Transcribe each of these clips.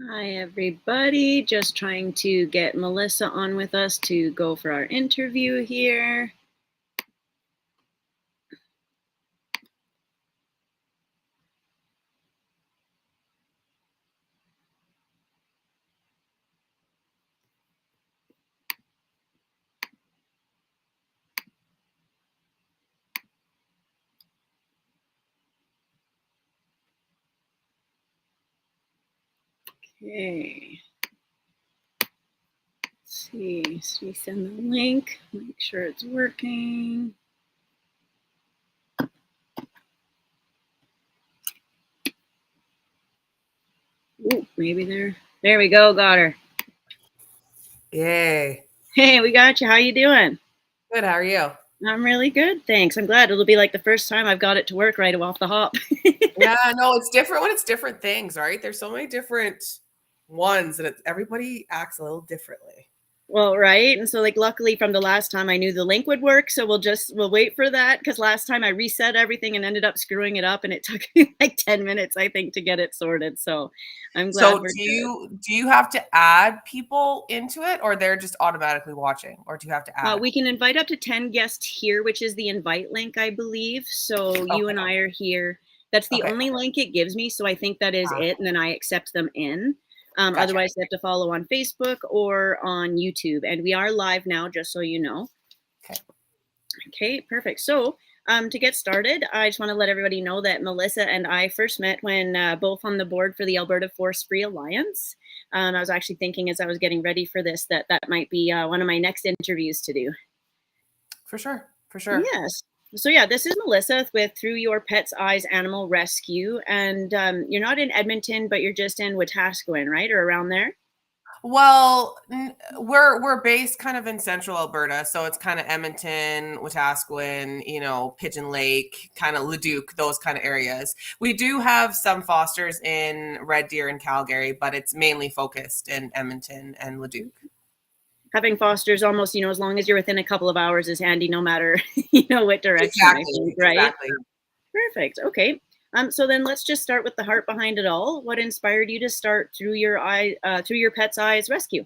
Hi, everybody. Just trying to get Melissa on with us to go for our interview here. Okay. Let's see. So we send the link. Make sure it's working. Ooh, maybe there. There we go. Got her. Yay. Hey, we got you. How you doing? Good. How are you? I'm really good, thanks. I'm glad. It'll be like the first time I've got it to work right off the hop. Yeah, no, it's different when it's different things, right? There's so many different ones and everybody acts a little differently. Well, right. And so luckily from the last time I knew the link would work. So we'll wait for that. Cause last time I reset everything and ended up screwing it up and it took me like 10 minutes, I think, to get it sorted. So I'm glad So do you have to add people into it or they're just automatically watching or do you have to add? We can invite up to 10 guests here, which is the invite link, I believe. So you and I are here. That's the only link it gives me. So I think that is it. And then I accept them in. Gotcha. Otherwise, they have to follow on Facebook or on YouTube. And we are live now, just so you know. Okay, perfect. So to get started, I just want to let everybody know that Melissa and I first met when both on the board for the Alberta Forest Free Alliance. I was actually thinking as I was getting ready for this that might be one of my next interviews to do. For sure. Yes. So yeah, this is Melissa with Through Your Pet's Eyes Animal Rescue. And you're not in Edmonton, but you're just in Wetaskiwin, right? Or around there? Well, we're based kind of in central Alberta, so it's kind of Edmonton, Wetaskiwin, Pigeon Lake, kind of Leduc, those kind of areas. We do have some fosters in Red Deer and Calgary, but it's mainly focused in Edmonton and Leduc. Having fosters almost, as long as you're within a couple of hours is handy, no matter, what direction. Exactly, I think, right? Exactly. Perfect. Okay. So then let's just start with the heart behind it all. What inspired you to start Through Your Pet's Eyes Rescue?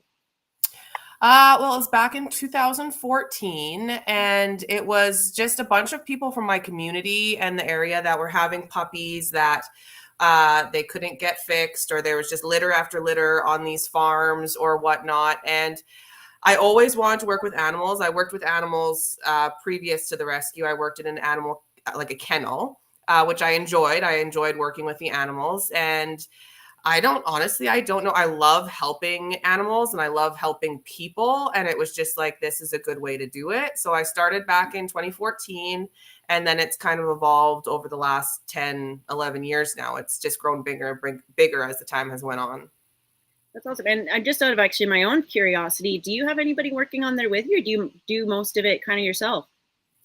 Well, it was back in 2014, and it was just a bunch of people from my community and the area that were having puppies that they couldn't get fixed, or there was just litter after litter on these farms or whatnot. And I always wanted to work with animals. I worked with animals previous to the rescue. I worked in an animal, like a kennel, which I enjoyed. I enjoyed working with the animals. And I don't know. I love helping animals and I love helping people. And it was just like, this is a good way to do it. So I started back in 2014 and then it's kind of evolved over the last 10, 11 years now. It's just grown bigger as the time has went on. That's awesome. And I just out of actually my own curiosity, do you have anybody working on there with you, or do you do most of it kind of yourself?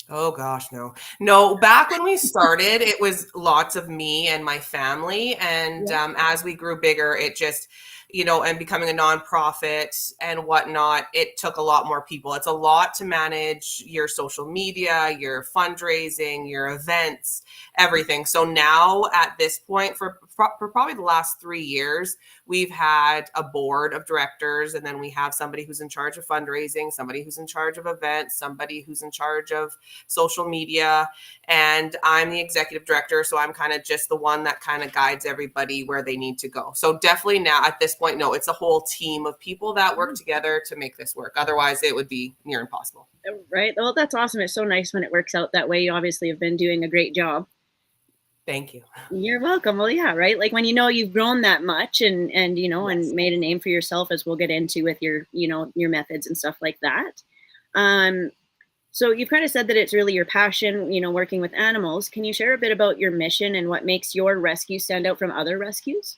Oh gosh, no. Back when we started, it was lots of me and my family. And as we grew bigger, it just, and becoming a nonprofit and whatnot, it took a lot more people. It's a lot to manage your social media, your fundraising, your events, everything. So now at this point, for probably the last 3 years, we've had a board of directors, and then we have somebody who's in charge of fundraising, somebody who's in charge of events, somebody who's in charge of social media, and I'm the executive director. So I'm kind of just the one that kind of guides everybody where they need to go. So definitely now at this point, no, it's a whole team of people that work together to make this work. Otherwise it would be near impossible. Right. Well, that's awesome. It's so nice when it works out that way. You obviously have been doing a great job. Thank you. You're welcome. Well, yeah, right. Like when you've grown that much and and made a name for yourself, as we'll get into with your your methods and stuff like that. So you've kind of said that it's really your passion, working with animals. Can you share a bit about your mission and what makes your rescue stand out from other rescues?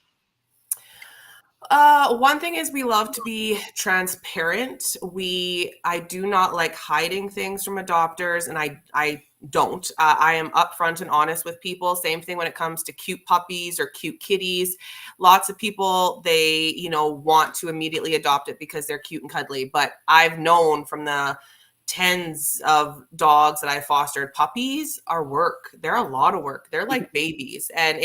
One thing is we love to be transparent. I do not like hiding things from adopters, and I don't. I am upfront and honest with people. Same thing when it comes to cute puppies or cute kitties. Lots of people, they, want to immediately adopt it because they're cute and cuddly. But I've known from the tens of dogs that I fostered. Puppies are work. They're a lot of work. They're like babies. And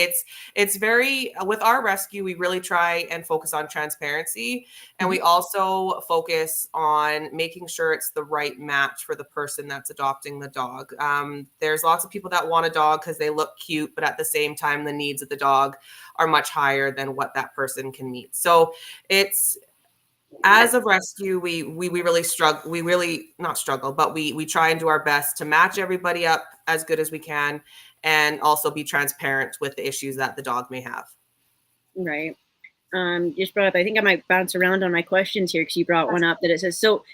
it's very, with our rescue, we really try and focus on transparency. And we also focus on making sure it's the right match for the person that's adopting the dog. There's lots of people that want a dog because they look cute, but at the same time, the needs of the dog are much higher than what that person can meet. So it's, as a rescue, we really struggle. We really not struggle, but we try and do our best to match everybody up as good as we can, and also be transparent with the issues that the dog may have. Right. Just brought up, I think I might bounce around on my questions here because you brought one up that it says, so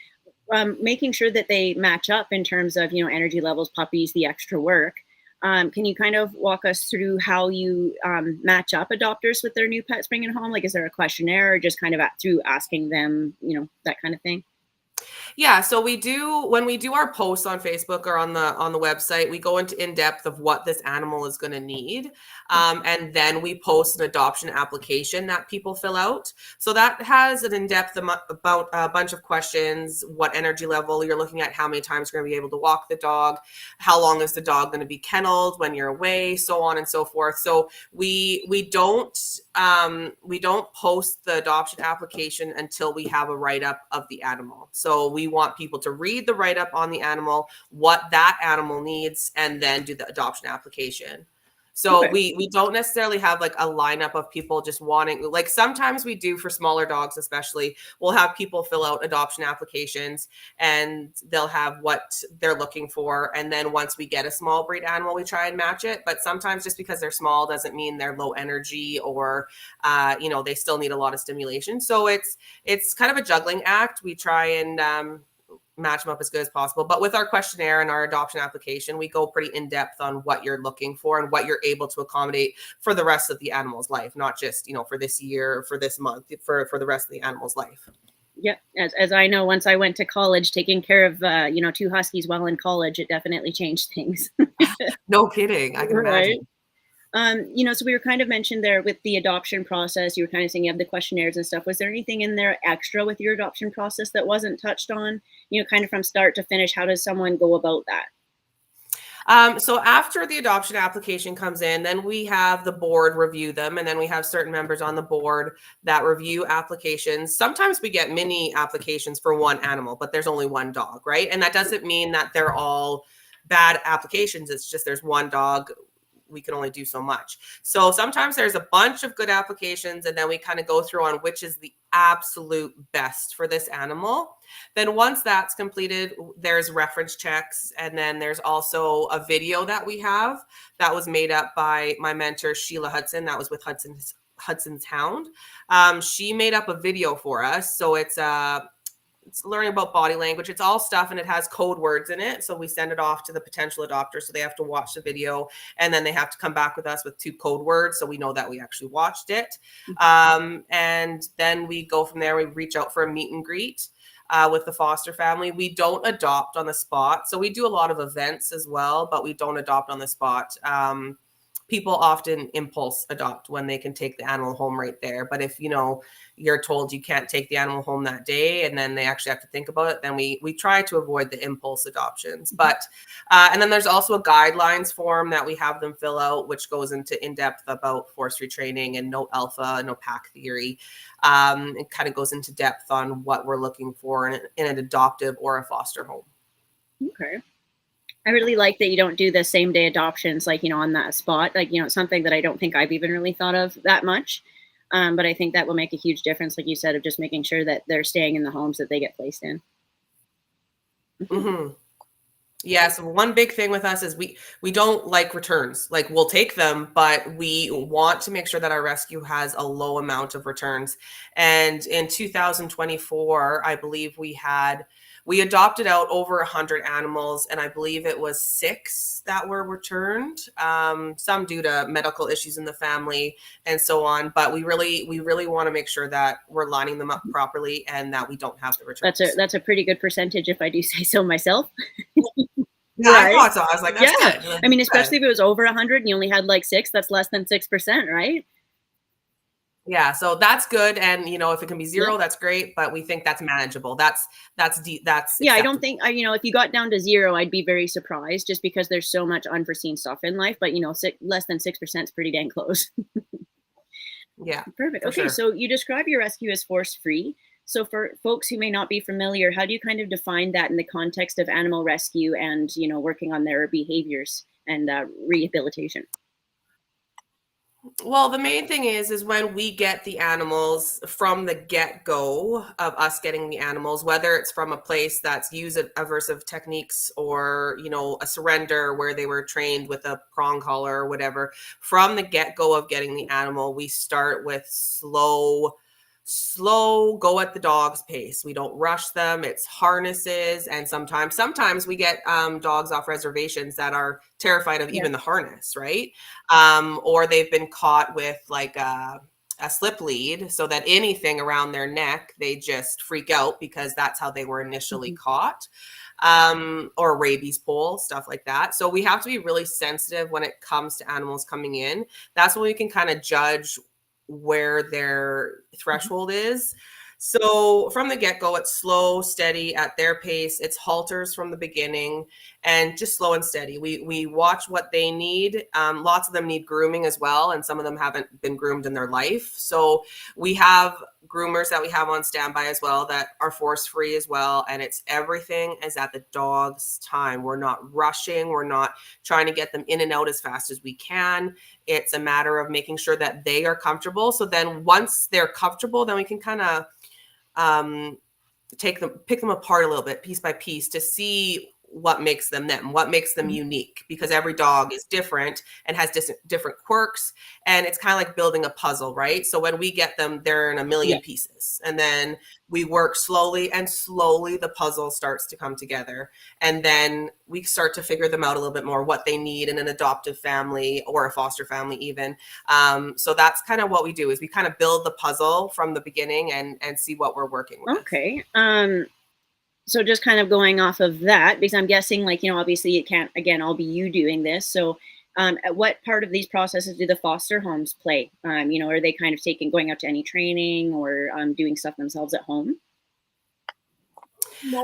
making sure that they match up in terms of, energy levels, puppies, the extra work. Can you kind of walk us through how you match up adopters with their new pets bringing home? Like, is there a questionnaire or just kind of through asking them, that kind of thing? Yeah, so we do, when we do our posts on Facebook or on the website, we go into in depth of what this animal is going to need, and then we post an adoption application that people fill out. So that has an in depth about a bunch of questions: what energy level you're looking at, how many times you're going to be able to walk the dog, how long is the dog going to be kenneled when you're away, so on and so forth. So we don't post the adoption application until we have a write-up of the animal. So we want people to read the write-up on the animal, what that animal needs, and then do the adoption application. So we don't necessarily have like a lineup of people just wanting, like sometimes we do for smaller dogs, especially, we'll have people fill out adoption applications and they'll have what they're looking for. And then once we get a small breed animal, we try and match it. But sometimes just because they're small doesn't mean they're low energy or, they still need a lot of stimulation. So it's kind of a juggling act. We try and, match them up as good as possible. But with our questionnaire and our adoption application, we go pretty in depth on what you're looking for and what you're able to accommodate for the rest of the animal's life, not just, for this year, or for this month, for the rest of the animal's life. Yeah. As I know, once I went to college, taking care of, 2 Huskies while in college, it definitely changed things. No kidding. I can imagine. So we were kind of mentioned there with the adoption process, you were kind of saying you have the questionnaires and stuff. Was there anything in there extra with your adoption process that wasn't touched on, kind of from start to finish? How does someone go about that? So after the adoption application comes in, then we have the board review them. And then we have certain members on the board that review applications. Sometimes we get mini applications for one animal, but there's only one dog, right? And that doesn't mean that they're all bad applications. It's just there's one dog. We can only do so much. So sometimes there's a bunch of good applications, and then we kind of go through on which is the absolute best for this animal. Then once that's completed, there's reference checks. And then there's also a video that we have that was made up by my mentor, Sheila Hudson. That was with Hudson's Hound. She made up a video for us. So it's learning about body language. It's all stuff and it has code words in it. So we send it off to the potential adopter. So they have to watch the video and then they have to come back with us with 2 code words. So we know that we actually watched it. And then we go from there. We reach out for a meet and greet with the foster family. We don't adopt on the spot. So we do a lot of events as well, but we don't adopt on the spot. People often impulse adopt when they can take the animal home right there. But if, you're told you can't take the animal home that day and then they actually have to think about it, then we try to avoid the impulse adoptions. But, and then there's also a guidelines form that we have them fill out, which goes into in-depth about force retraining and no alpha, no pack theory. It kind of goes into depth on what we're looking for in an adoptive or a foster home. Okay. I really like that you don't do the same day adoptions, like, on that spot, like, it's something that I don't think I've even really thought of that much. But I think that will make a huge difference, like you said, of just making sure that they're staying in the homes that they get placed in. Mm-hmm. Yeah. So one big thing with us is we don't like returns. Like we'll take them, but we want to make sure that our rescue has a low amount of returns. And in 2024, I believe we adopted out over 100 animals, and I believe it was 6 that were returned, some due to medical issues in the family and so on. But we really want to make sure that we're lining them up properly and that we don't have the returns. That's a pretty good percentage, if I do say so myself. Yeah, right? I thought so. I was like, that's good. I mean, especially if it was over 100 and you only had like 6, that's less than 6%, right? Yeah, so that's good, and if it can be Yeah. 0, that's great, but we think that's manageable. That's Yeah, I don't acceptable. think if you got down to 0, I'd be very surprised just because there's so much unforeseen stuff in life, but, less than 6% is pretty dang close. Yeah, Perfect. for Okay, sure. so you describe your rescue as force-free. So for folks who may not be familiar, how do you kind of define that in the context of animal rescue and, working on their behaviors and rehabilitation? Well, the main thing is when we get the animals from the get-go of us getting the animals, whether it's from a place that's used aversive techniques or, a surrender where they were trained with a prong collar or whatever, from the get-go of getting the animal, we start with slow go at the dog's pace. We don't rush them. It's harnesses, and sometimes we get dogs off reservations that are terrified of Yeah. even the harness, right? Or they've been caught with like a slip lead, so that anything around their neck, they just freak out because that's how they were initially Mhm. caught. Or rabies pole, stuff like that. So we have to be really sensitive when it comes to animals coming in. That's when we can kind of judge where their Mhm. threshold is. So from the get-go, it's slow, steady at their pace. It's halters from the beginning, and just slow and steady. We watch what they need. Lots of them need grooming as well, and some of them haven't been groomed in their life. So we have groomers that we have on standby as well that are force free as well. And it's everything is at the dog's time. We're not rushing. We're not trying to get them in and out as fast as we can. It's a matter of making sure that they are comfortable. So then once they're comfortable, then we can kind of um, pick them apart a little bit, piece by piece, to see what makes them, what makes them Mhm. unique, because every dog is different and has different quirks. And it's kind of like building a puzzle, right? So when we get them, they're in a Yeah. million pieces. And then we work slowly, and slowly the puzzle starts to come together. And then we start to figure them out a little bit more, what they need in an adoptive family or a foster family even. So that's kind of what we do, is we kind of build the puzzle from the beginning and see what we're working with. Okay. So just kind of going off of that, because I'm guessing, like, obviously it can't, again, all be you doing this. So, at what part of these processes do the foster homes play? Are they kind of going out to any training or doing stuff themselves at home?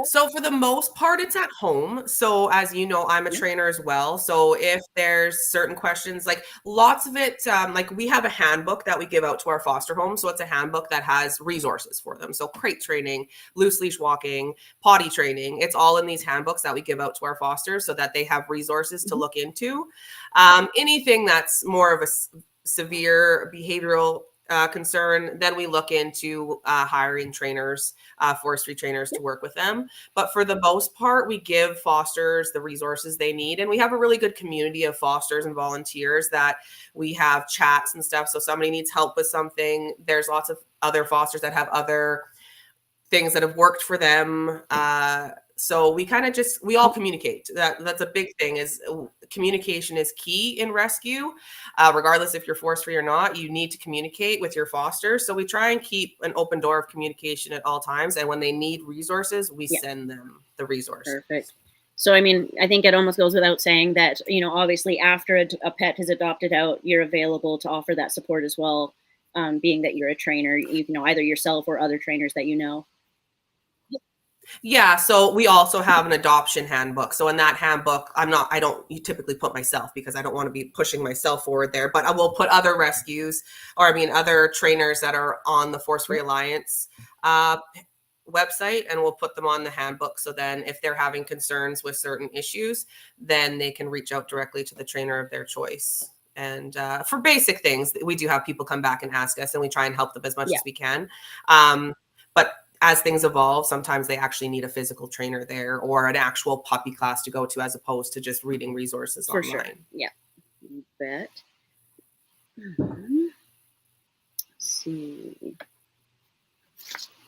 So for the most part, it's at home. So as you know, I'm a Yeah. trainer as well. So if there's certain questions, like lots of it, like we have a handbook that we give out to our foster homes. So it's a handbook that has resources for them. So crate training, loose leash walking, potty training. It's all in these handbooks that we give out to our fosters so that they have resources to Mhm. look into. Anything that's more of a severe behavioral concern, then we look into hiring trainers, forestry trainers Yeah. to work with them. But for the most part, we give fosters the resources they need. And we have a really good community of fosters and volunteers that we have chats and stuff. So somebody needs help with something, there's lots of other fosters that have other things that have worked for them. So we kind of we all communicate. That's a big thing. Is communication is key in rescue, regardless if you're force free or not. You need to communicate with your foster. So we try and keep an open door of communication at all times. And when they need resources, we Yeah. send them the resources. Perfect. So, I mean, I think it almost goes without saying that, obviously after a pet is adopted out, you're available to offer that support as well, being that you're a trainer, either yourself or other trainers that you know. Yeah, so we also have an adoption handbook. So in that handbook, I don't typically put myself because I don't want to be pushing myself forward there, but I will put other rescues, or I mean, other trainers that are on the Force Free Alliance uh, website, and we'll put them on the handbook. So then if they're having concerns with certain issues, then they can reach out directly to the trainer of their choice. And for basic things, we do have people come back and ask us, and we try and help them as much Yeah, as we can. But as things evolve, sometimes they actually need a physical trainer there or an actual puppy class to go to, as opposed to just reading resources for sure. online. Yeah, you bet. Let's see.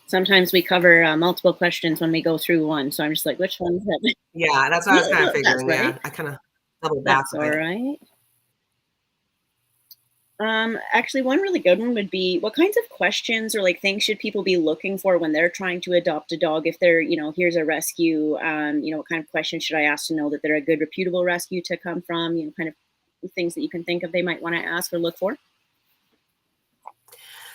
Sometimes we cover multiple questions when we go through one, so I'm just like, which one is it? Yeah, that's what I was kind of That's figuring. right. Yeah, I kind of doubled back That's a all bit. right. Actually, one really good one would be, what kinds of questions or like things should people be looking for when they're trying to adopt a dog? If they're, here's a rescue, what kind of questions should I ask to know that they're a good, reputable rescue to come from? Kind of things that you can think of they might want to ask or look for.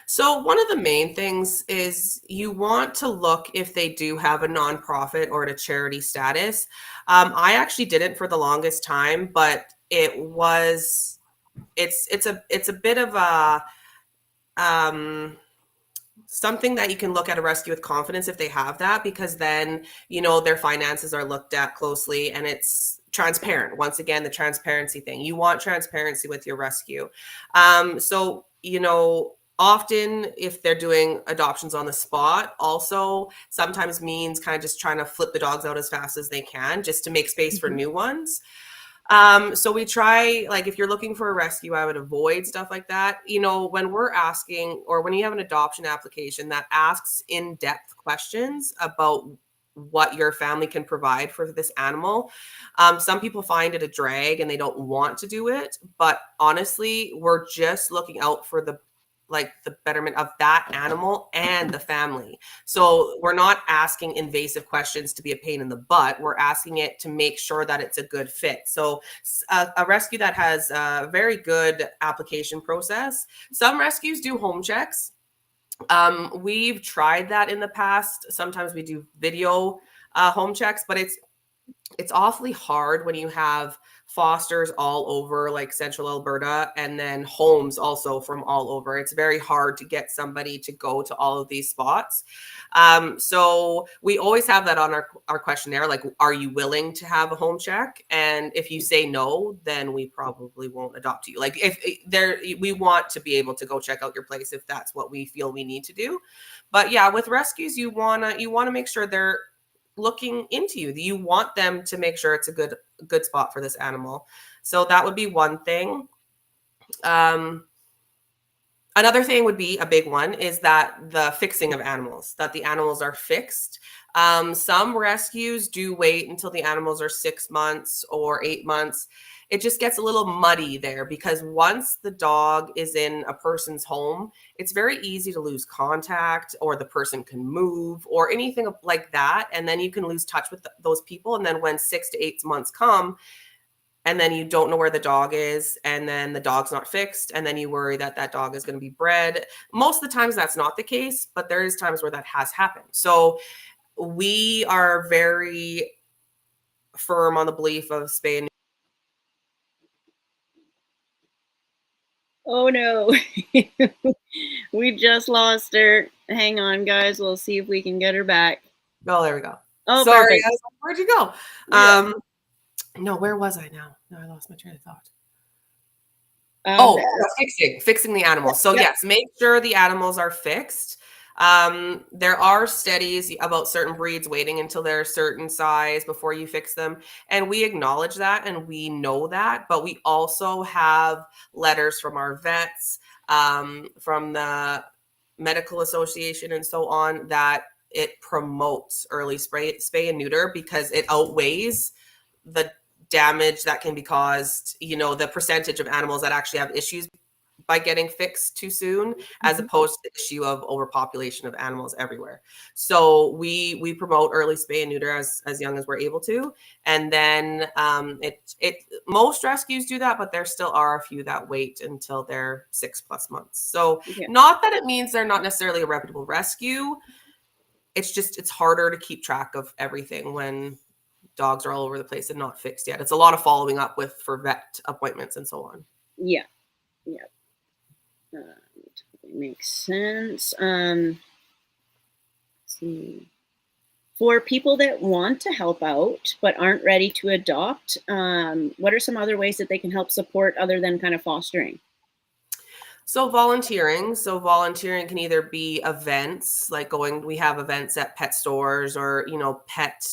So one of the main things is you want to look if they do have a nonprofit or a charity status. I actually didn't for the longest time, but it's a bit of a something that you can look at a rescue with confidence if they have that, because then their finances are looked at closely and it's transparent. Once again, the transparency thing, you want transparency with your rescue. So often if they're doing adoptions on the spot, also sometimes means kind of just trying to flip the dogs out as fast as they can just to make space for new ones. So we try, like, if you're looking for a rescue, I would avoid stuff like that. When we're asking, or when you have an adoption application that asks in-depth questions about what your family can provide for this animal, some people find it a drag and they don't want to do it. But honestly, we're just looking out for the betterment of that animal and the family. So we're not asking invasive questions to be a pain in the butt. We're asking it to make sure that it's a good fit. So a rescue that has a very good application process. Some rescues do home checks. We've tried that in the past. Sometimes we do video home checks, but it's awfully hard when you have fosters all over like central Alberta and then homes also from all over. It's very hard to get somebody to go to all of these spots. So we always have that on our questionnaire, like, are you willing to have a home check? And if you say no, then we probably won't adopt you. Like, we want to be able to go check out your place if that's what we feel we need to do. But yeah, with rescues, you wanna make sure they're looking into you. You want them to make sure it's a good spot for this animal. So that would be one thing. Another thing would be a big one is that the fixing of animals, that the animals are fixed. Some rescues do wait until the animals are 6 months or 8 months. It just gets a little muddy there because once the dog is in a person's home, it's very easy to lose contact, or the person can move or anything like that. And then you can lose touch with those people. And then when 6 to 8 months come, and then you don't know where the dog is, and then the dog's not fixed, and then you worry that that dog is going to be bred. Most of the times that's not the case, but there is times where that has happened. So we are very firm on the belief of spay and. Oh no, we just lost her. Hang on, guys. We'll see if we can get her back. Oh, there we go. Oh, sorry. perfect. Where'd you go? Yeah. No, where was I now? No, I lost my train of thought. Fixing the animals. So yes, make sure the animals are fixed. There are studies about certain breeds waiting until they're a certain size before you fix them. And we acknowledge that and we know that, but we also have letters from our vets, from the medical association and so on, that it promotes early spay and neuter because it outweighs the damage that can be caused, the percentage of animals that actually have issues by getting fixed too soon, as opposed to the issue of overpopulation of animals everywhere. So we promote early spay and neuter as young as we're able to. And then most rescues do that, but there still are a few that wait until they're 6+ months. So not that it means they're not necessarily a reputable rescue. It's just, it's harder to keep track of everything when dogs are all over the place and not fixed yet. It's a lot of following up for vet appointments and so on. Yeah. Totally makes sense. Let's see. For people that want to help out but aren't ready to adopt, what are some other ways that they can help support other than kind of fostering? So volunteering can either be events, like we have events at pet stores or, pet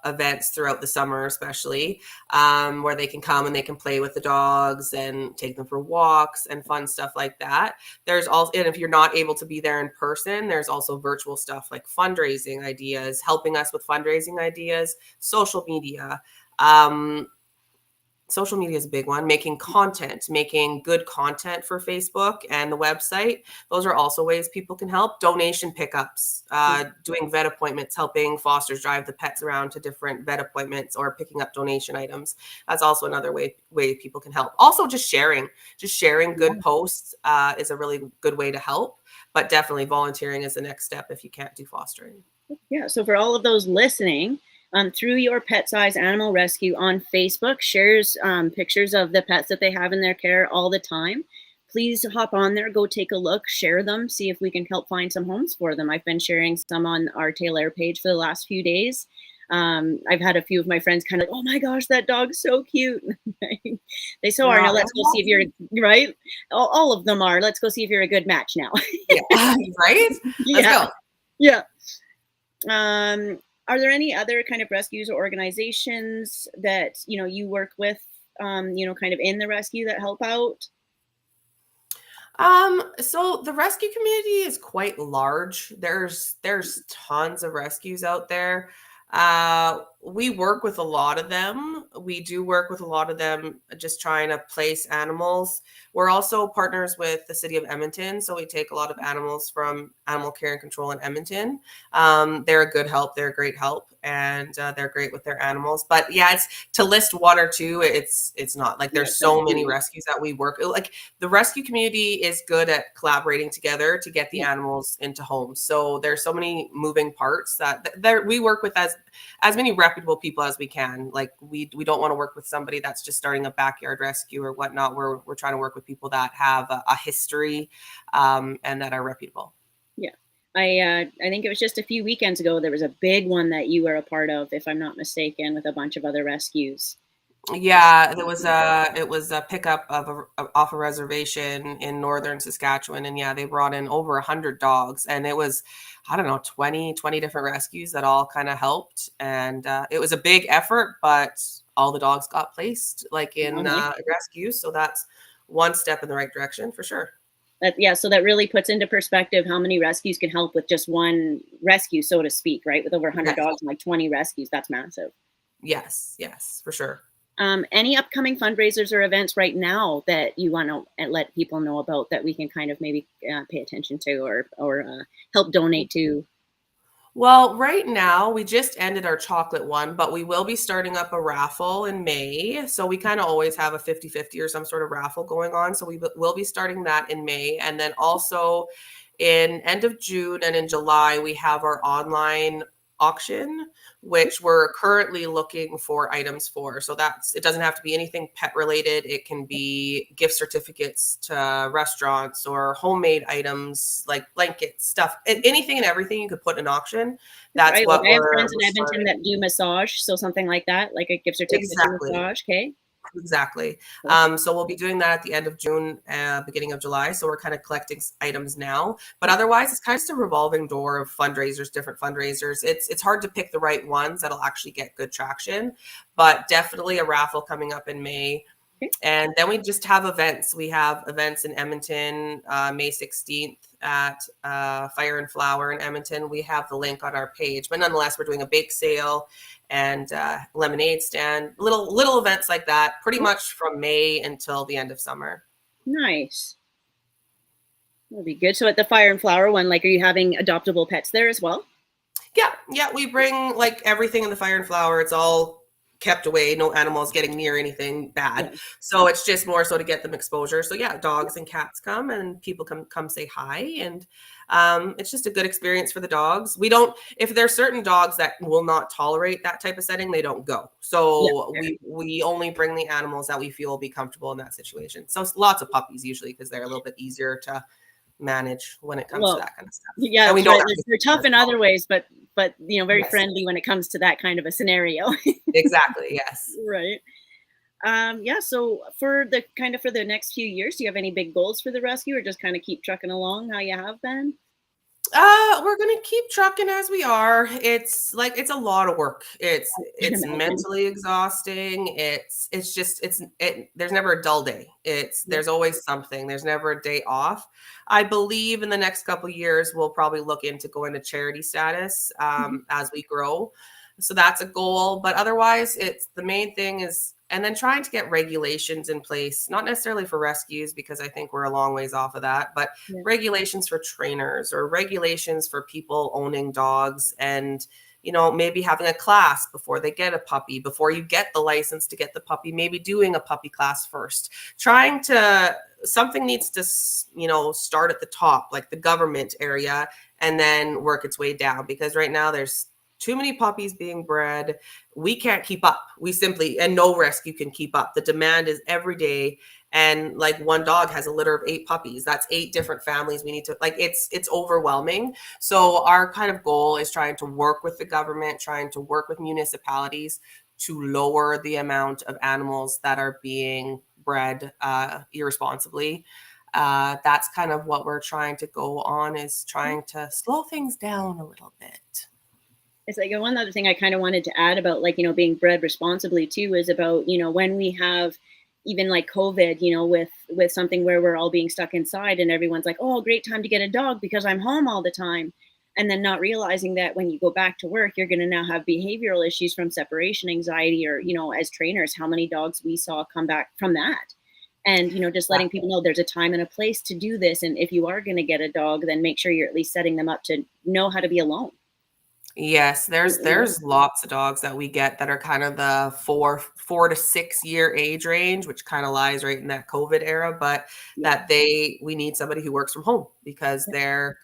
events throughout the summer, especially, where they can come and they can play with the dogs and take them for walks and fun stuff like that. There's also, and if you're not able to be there in person, there's also virtual stuff like fundraising ideas, helping us with fundraising ideas, social media, Social media is a big one. Making content, making good content for Facebook and the website. Those are also ways people can help. Donation pickups, doing vet appointments, helping fosters drive the pets around to different vet appointments or picking up donation items. That's also another way people can help. Also, just sharing good posts is a really good way to help. But definitely volunteering is the next step if you can't do fostering. Yeah. So for all of those listening, through your Pet Size Animal Rescue on Facebook, shares pictures of the pets that they have in their care all the time. Please hop on there, go take a look, share them, see if we can help find some homes for them. I've been sharing some on our Taylor page for the last few days. I've had a few of my friends kind of, oh my gosh, that dog's so cute. They so are. Now let's go see if you're right. All of them are. Let's go see if you're a good match now. Yeah, right? Let's go. Yeah. Are there any other kind of rescues or organizations that, you work with, kind of in the rescue that help out? So the rescue community is quite large. There's tons of rescues out there. We work with a lot of them. We do work with a lot of them just trying to place animals. We're also partners with the city of Edmonton, so we take a lot of animals from Animal Care and Control in Edmonton. They're a good help. They're a great help, and they're great with their animals. But yeah, it's to list one or two. It's not like there's so many rescues that we work. Like the rescue community is good at collaborating together to get the animals into homes. So there's so many moving parts that we work with as many reputable people as we can. Like we don't want to work with somebody that's just starting a backyard rescue or whatnot. We're trying to work with people that have a history and that are reputable. Yeah. I think it was just a few weekends ago, there was a big one that you were a part of, if I'm not mistaken, with a bunch of other rescues. Yeah, it was a pickup off a reservation in northern Saskatchewan, and yeah, they brought in over 100 dogs, and it was, I don't know, 20 different rescues that all kind of helped, and it was a big effort, but all the dogs got placed like in rescues, so that's one step in the right direction for sure. So that really puts into perspective how many rescues can help with just one rescue, so to speak, right? With over 100 dogs and like 20 rescues, that's massive. Yes, for sure. Any upcoming fundraisers or events right now that you want to let people know about that we can kind of maybe pay attention to or help donate to? Well, right now we just ended our chocolate one, but we will be starting up a raffle in May. So we kind of always have a 50-50 or some sort of raffle going on. So we will be starting that in May. And then also in end of June and in July, we have our online auction, which we're currently looking for items for. So it doesn't have to be anything pet related. It can be gift certificates to restaurants or homemade items like blankets, stuff, anything and everything you could put in auction. That's right. What I have friends in Edmonton that do massage. So something like that, like a gift certificate to massage. Okay. Exactly. So we'll be doing that at the end of June, beginning of July. So we're kind of collecting items now, but otherwise it's kind of just a revolving door of fundraisers, different fundraisers. It's hard to pick the right ones that'll actually get good traction, but definitely a raffle coming up in May. And then we just have events. We have events in Edmonton, May 16th at Fire and Flower in Edmonton. We have the link on our page, but nonetheless, we're doing a bake sale and lemonade stand, little events like that, pretty much from May until the end of summer. Nice. That'll be good. So at the Fire and Flower one, like, are you having adoptable pets there as well? Yeah. We bring like everything in the Fire and Flower. It's all kept away, no animals getting near anything bad. So it's just more so to get them exposure. So yeah, dogs and cats come and people come say hi, and it's just a good experience for the dogs. If there's certain dogs that will not tolerate that type of setting, they don't go. So we only bring the animals that we feel will be comfortable in that situation. So it's lots of puppies usually because they're a little bit easier to manage when it comes to that kind of stuff. Yeah, and we know they're tough in other ways, but very friendly when it comes to that kind of a scenario. Exactly. Yes. Right. So for the next few years, do you have any big goals for the rescue, or just kind of keep trucking along how you have been? We're gonna keep trucking as we are. It's a lot of work. It's mentally exhausting. There's never a dull day. There's always something. There's never a day off. I believe in the next couple of years we'll probably look into going to charity status as we grow. So that's a goal. But otherwise, the main thing is and then trying to get regulations in place, not necessarily for rescues, because I think we're a long ways off of that, but regulations for trainers or regulations for people owning dogs, and maybe having a class before they get a puppy, before you get the license to get the puppy, maybe doing a puppy class first. Something needs to, start at the top, like the government area, and then work its way down, because right now there's too many puppies being bred. We can't keep up. And no rescue can keep up. The demand is every day. And like one dog has a litter of 8 puppies. That's 8 different families. We need to, it's overwhelming. So our kind of goal is trying to work with the government, trying to work with municipalities to lower the amount of animals that are being bred irresponsibly. That's kind of what we're trying to go on, is trying to slow things down a little bit. It's like one other thing I kind of wanted to add about, like, being bred responsibly too, is about, when we have even like COVID, with something where we're all being stuck inside and everyone's like, oh, great time to get a dog because I'm home all the time. And then not realizing that when you go back to work, you're going to now have behavioral issues from separation anxiety, or, as trainers, how many dogs we saw come back from that. And, just letting people know there's a time and a place to do this. And if you are going to get a dog, then make sure you're at least setting them up to know how to be alone. Yes, there's lots of dogs that we get that are kind of the 4 to 6 year age range, which kind of lies right in that COVID era, but we need somebody who works from home, because they're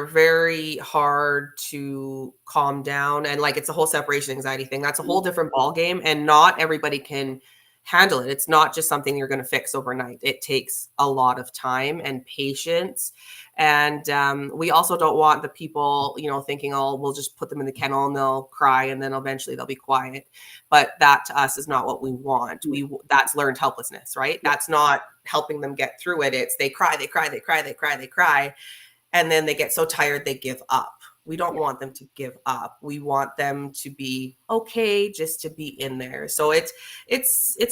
very hard to calm down. And like, it's a whole separation anxiety thing. That's a whole different ball game, and not everybody can handle it. It's not just something you're going to fix overnight. It takes a lot of time and patience. And we also don't want the people, thinking, oh, we'll just put them in the kennel and they'll cry and then eventually they'll be quiet. But that to us is not what we want. That's learned helplessness, right? That's not helping them get through it. It's they cry. And then they get so tired, they give up. We don't want them to give up. We want them to be okay, just to be in there. So it's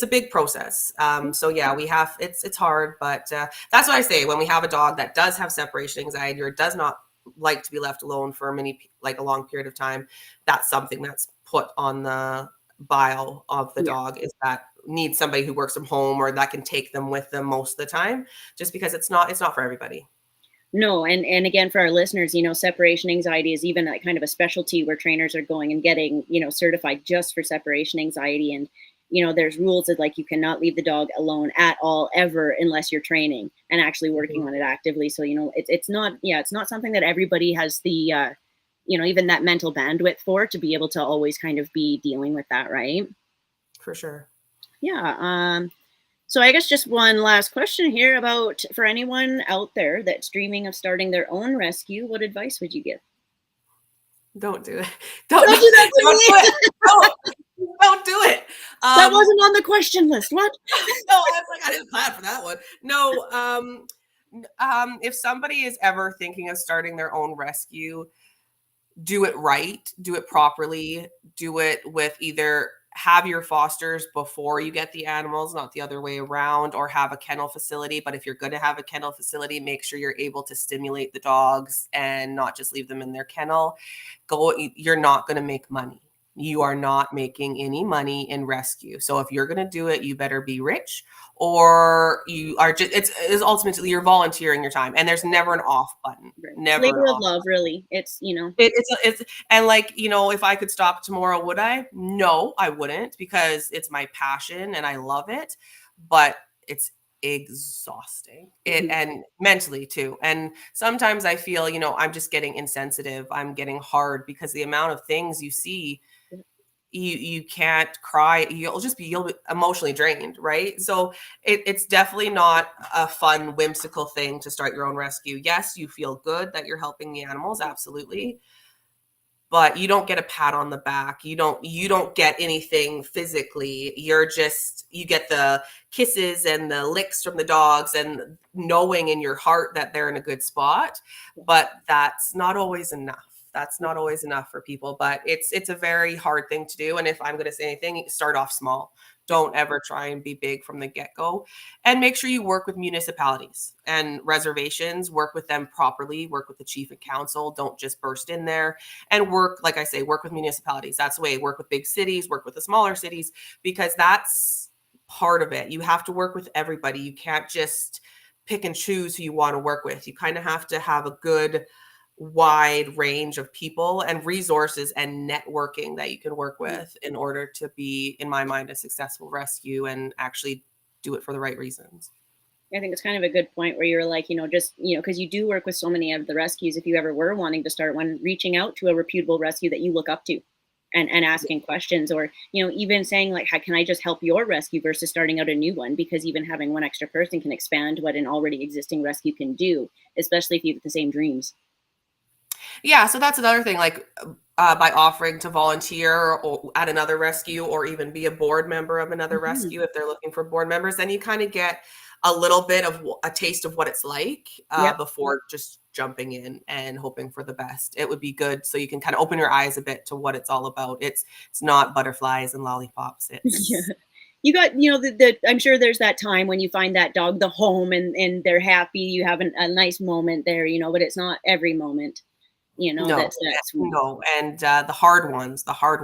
a big process. So yeah, it's hard, but that's what I say when we have a dog that does have separation anxiety or does not like to be left alone for a long period of time. That's something that's put on the bio of the dog, is that needs somebody who works from home or that can take them with them most of the time, just because it's not for everybody. No, and again, for our listeners, separation anxiety is even like kind of a specialty where trainers are going and getting, certified just for separation anxiety. And, there's rules that, like, you cannot leave the dog alone at all, ever, unless you're training and actually working on it actively. So, it's not something that everybody has the, even that mental bandwidth to be able to always kind of be dealing with that. Right. For sure. Yeah. So I guess just one last question here for anyone out there that's dreaming of starting their own rescue, what advice would you give? Don't do it. Don't do that to me. Don't do it. That wasn't on the question list. What? No, I was like, I didn't plan for that one. No. If somebody is ever thinking of starting their own rescue, do it right, do it properly, do it with either have your fosters before you get the animals, not the other way around, or have a kennel facility. But if you're going to have a kennel facility, make sure you're able to stimulate the dogs and not just leave them in their kennel. You're not going to make money. You are not making any money in rescue. So if you're going to do it, you better be rich, or you are just, it's ultimately you're volunteering your time, and there's never an off button. Never. Labor of love, really. It's, it's and like, if I could stop tomorrow, would I? No, I wouldn't, because it's my passion and I love it, but it's exhausting and mentally too. And sometimes I feel, I'm just getting insensitive. I'm getting hard because the amount of things you see, you can't cry. You'll be emotionally drained, right? So it's definitely not a fun, whimsical thing to start your own rescue. Yes, you feel good that you're helping the animals, absolutely, but you don't get a pat on the back. You don't get anything physically. You get the kisses and the licks from the dogs and knowing in your heart that they're in a good spot, but that's not always enough. That's not always enough for people, but it's a very hard thing to do. And if I'm going to say anything, start off small. Don't ever try and be big from the get-go. And make sure you work with municipalities and reservations, work with them properly, work with the chief and council. Don't just burst in there, and work, like I say, work with municipalities. That's the way. Work with big cities, work with the smaller cities, because that's part of it. You have to work with everybody. You can't just pick and choose who you want to work with. You kind of have to have a good wide range of people and resources and networking that you can work with in order to be, in my mind, a successful rescue and actually do it for the right reasons. I think it's kind of a good point where you're like, just, because you do work with so many of the rescues. If you ever were wanting to start one, reaching out to a reputable rescue that you look up to, and asking questions, or, even saying like, how can I just help your rescue versus starting out a new one? Because even having one extra person can expand what an already existing rescue can do, especially if you have the same dreams. Yeah, so that's another thing, like by offering to volunteer or at another rescue, or even be a board member of another rescue if they're looking for board members, then you kind of get a little bit of a taste of what it's like before just jumping in and hoping for the best. It would be good so you can kind of open your eyes a bit to what it's all about. It's not butterflies and lollipops. It's Yeah. You got, I'm sure there's that time when you find that dog, the home, and they're happy. You have a nice moment there, but it's not every moment. no, that's sweet. no. And the hard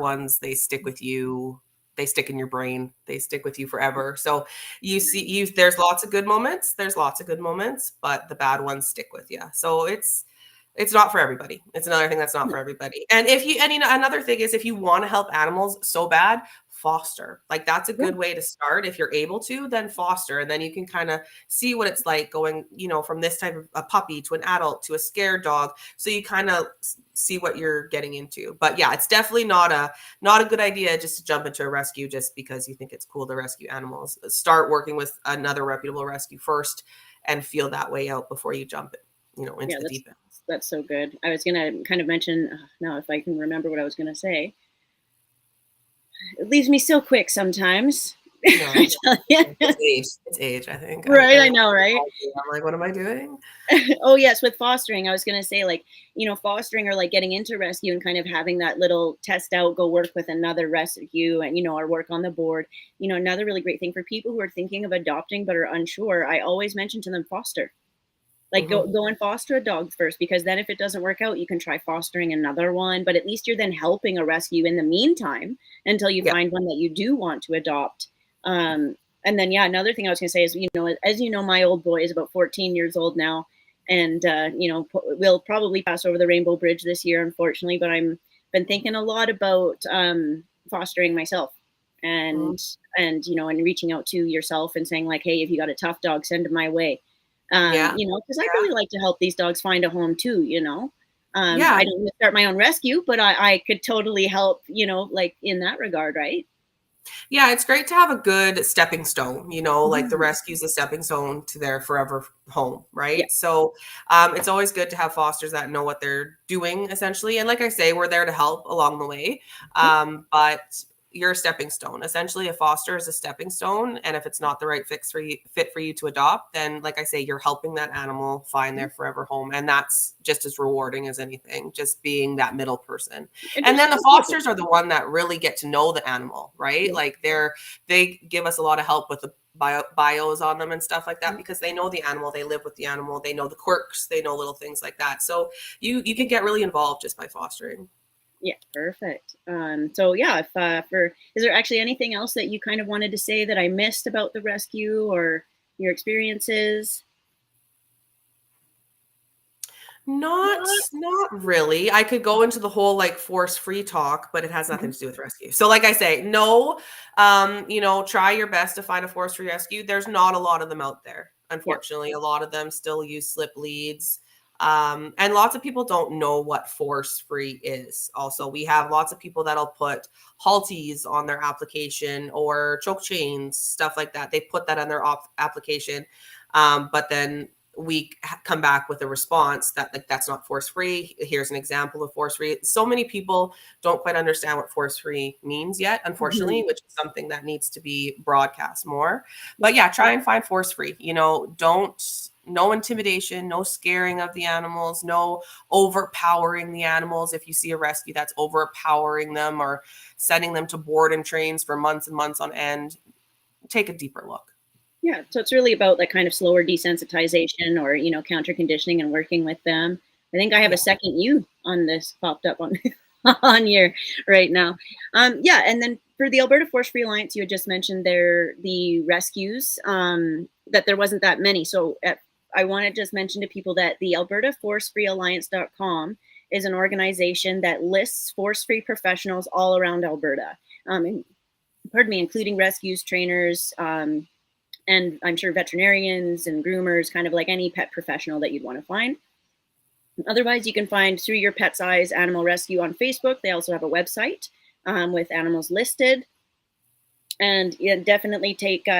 ones, they stick with you. They stick in your brain. They stick with you forever. So there's lots of good moments. There's lots of good moments, but the bad ones stick with you. So it's not for everybody. It's another thing that's not for everybody. And another thing is, if you want to help animals so bad, foster. Like, that's a good way to start. If you're able to, then foster. And then you can kind of see what it's like going, from this type of a puppy to an adult to a scared dog. So you kind of see what you're getting into. But yeah, it's definitely not a good idea just to jump into a rescue just because you think it's cool to rescue animals. Start working with another reputable rescue first and feel that way out before you jump into the deep end. That's so good. I was going to kind of mention, now if I can remember what I was going to say. It leaves me so quick sometimes. No, it's age, I think. Right, I know, right? I'm like, what am I doing? Oh, yes, with fostering, I was going to say, like, fostering, or like getting into rescue and kind of having that little test out, go work with another rescue and, or work on the board. Another really great thing for people who are thinking of adopting but are unsure, I always mention to them, foster. Like, go and foster a dog first, because then if it doesn't work out, you can try fostering another one. But at least you're then helping a rescue in the meantime until you find one that you do want to adopt. And then, another thing I was going to say is, as my old boy is about 14 years old now, and, we'll probably pass over the Rainbow Bridge this year, unfortunately. But I've been thinking a lot about fostering myself, and reaching out to yourself and saying, like, hey, if you got a tough dog, send him my way. Because I really like to help these dogs find a home too, I don't want to start my own rescue, but I could totally help, like in that regard, right? Yeah, it's great to have a good stepping stone, like the rescue's a stepping stone to their forever home, right? Yeah. So it's always good to have fosters that know what they're doing, essentially. And like I say, we're there to help along the way. But you're a stepping stone. Essentially, a foster is a stepping stone. And if it's not the right fit for you to adopt, then like I say, you're helping that animal find their forever home. And that's just as rewarding as anything, just being that middle person. And then the fosters are the one that really get to know the animal, right? Like they give us a lot of help with the bios on them and stuff like that, because they know the animal, they live with the animal, they know the quirks, they know little things like that. So you can get really involved just by fostering. Yeah, perfect. So yeah, is there actually anything else that you kind of wanted to say that I missed about the rescue or your experiences? Not really. I could go into the whole like force-free talk, but it has nothing to do with rescue. So like I say, no, try your best to find a force-free rescue. There's not a lot of them out there. Unfortunately, a lot of them still use slip leads. And lots of people don't know what force-free is. Also, we have lots of people that'll put halties on their application or choke chains, stuff like that. They put that on their application. But then we come back with a response that like, that's not force-free. Here's an example of force-free. So many people don't quite understand what force-free means yet, unfortunately, which is something that needs to be broadcast more. But yeah, try and find force-free. No intimidation, no scaring of the animals, no overpowering the animals. If you see a rescue that's overpowering them or sending them to board and trains for months and months on end, take a deeper look. Yeah, so it's really about that kind of slower desensitization or, counter conditioning and working with them. I think I have a second you on this popped up on on here right now. Yeah, and then for the Alberta Forest Free Alliance, you had just mentioned the rescues, that there wasn't that many. So I want to just mention to people that the Alberta Forest Free Alliance.com is an organization that lists forest free professionals all around Alberta. And, pardon me, including rescues, trainers, and I'm sure veterinarians and groomers, kind of like any pet professional that you'd want to find. Otherwise, you can find Through Your Pet's Eyes Animal Rescue on Facebook. They also have a website with animals listed. And yeah, definitely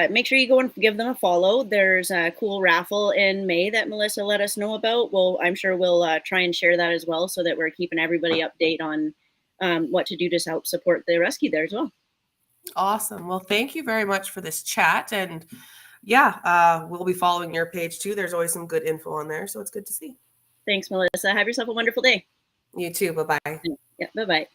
make sure you go and give them a follow. There's a cool raffle in May that Melissa let us know about. I'm sure we'll try and share that as well, so that we're keeping everybody update on what to do to help support the rescue there as well. Awesome. Well, thank you very much for this chat. And yeah, we'll be following your page too. There's always some good info on there, so it's good to see. Thanks, Melissa. Have yourself a wonderful day. You too. Bye-bye. Yeah, bye-bye.